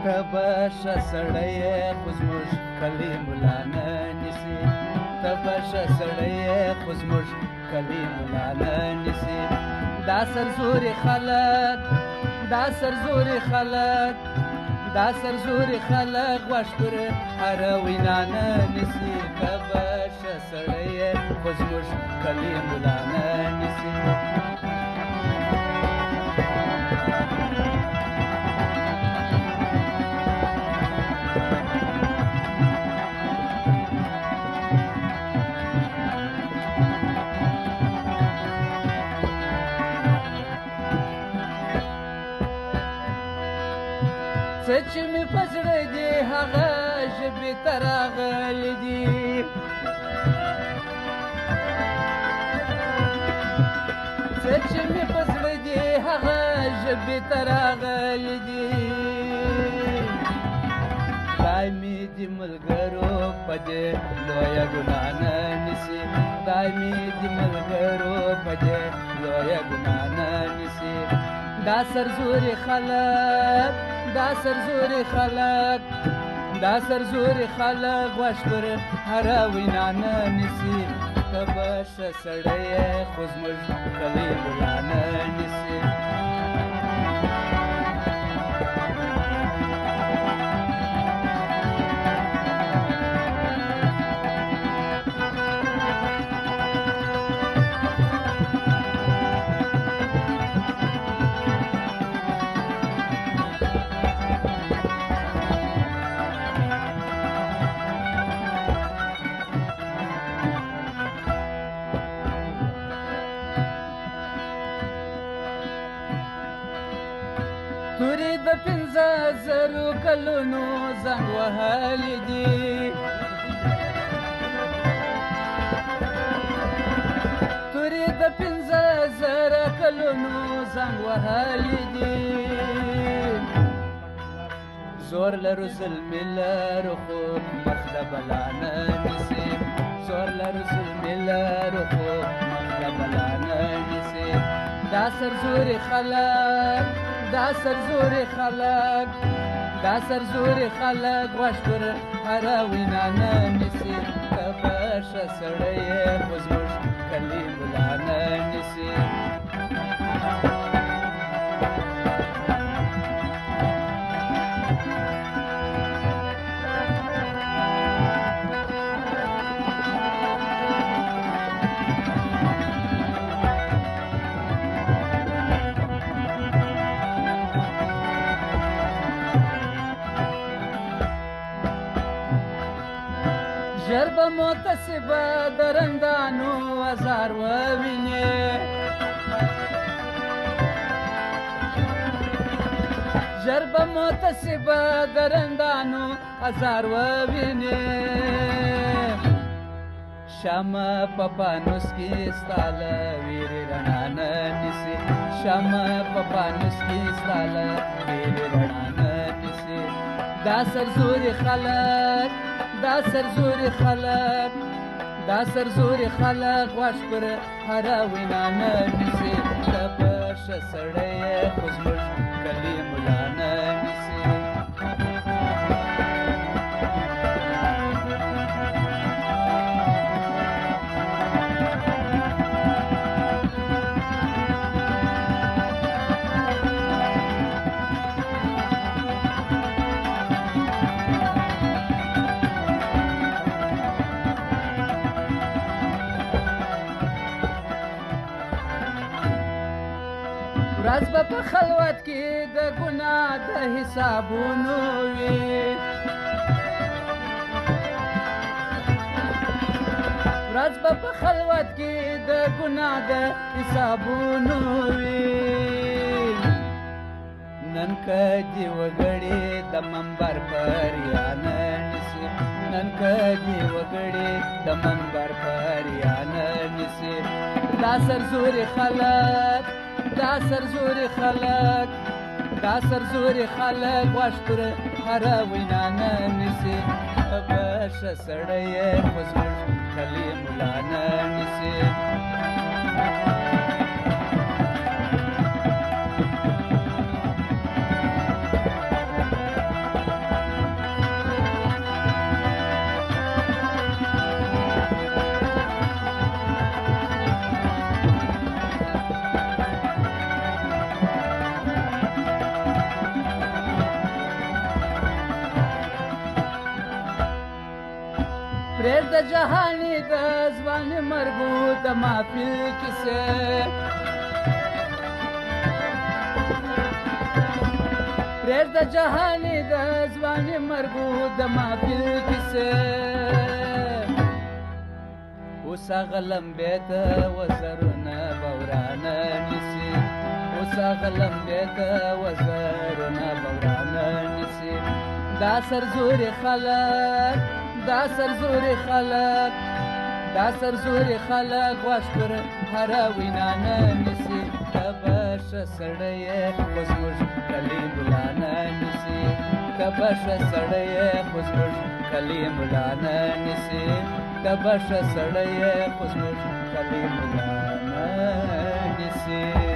ته به ښه سړی یې خو زموږ کلي ملا نه نیسي ته به ښه سړی یې خو زموږ کلي ملا نه نیسي دا سرزوري خلک دا سرزوري خلک دا سرزوري خلک غوږ پر هره وینا نه نیسي ته به ښه سړی یې خو زموږ کلي ملا نه نیسي څه چې مې په زړه دي هغه ژبې ته راغلي دي څه چې مې په زړه دي هغه ژبې ته راغلي دي خدای مې د ملګرو په دې لویه ګناه نه نیسي خدای مې د ملګرو په دې لویه ګناه نه نیسي دا سرزوري خلک دا سرزوري خلک دا سرزوري خلک غوږ پر هره وینا نه نیسي ته به ښه سړی یې خو زموږ کلي ملا نه نیسي تورې د 50,000 کلونو زنګ وهلي دي تورې د 50,000 کلونو زنګ وهلي دي زور لرو ظلمې لرو خو مخ د بلا نه نیسي زور لرو ظلمې لرو خو مخ د بلا نه نیسي دا سرزوري خلک دا سرزوري خلک دا سرزوري خلک غوږ پر هره وینا نه نیسي ته به ښه سړی یې خو زموږ کلي ملا نه نیسي ژر به متصبه د رندانو ازار ووینې ژر به متصبه د رندانو ازار ووینې شمه په پانوس کې ستا له ویرې رڼا نه نیسي شمه په پانوس کې ستا له ویرې رڼا نه نیسي دا سرزوري خلک دا سرزوري خلک دا سرزوري خلک غوږ پر هره وینا نه نیسي ته به ښه سړی یې خو زموږ کلي ملا نه نیسي ورځ به په خلوت کې د ګناه د حسابونو وي ورځ به په خلوت کې د ګناه د حسابونو وي نن که دې وګړي د منبر پر یا نه نیسي نن که دې وګړي د منبر پر یا نه نیسي دا سرزوري خلک دا سرزوري خلک دا سرزوري خلک غوږ پر هره وینا نه نیسي ته به ښه سړی یې خو زموږ کلي ملا نه نیسي پرېږده جهاني د ځواني مرګو د محفل کیسې پرېږده جهاني د ځواني مرګو د محفل کیسې اوس هغه لمبې ته وزرونه به ورانه نیسي اوس هغه لمبې ته وزرونه به ورانه نیسي دا سرزوري خلک دا سرزوري خلک دا سرزوري خلک غوږ پر هره وینا نه نیسي ته به ښه سړی یې خو زموږ کلي ملا نه نیسي ته به ښه سړی یې خو زموږ کلي ملا نه نیسي ته به ښه سړی یې خو زموږ کلي ملا نه نیسي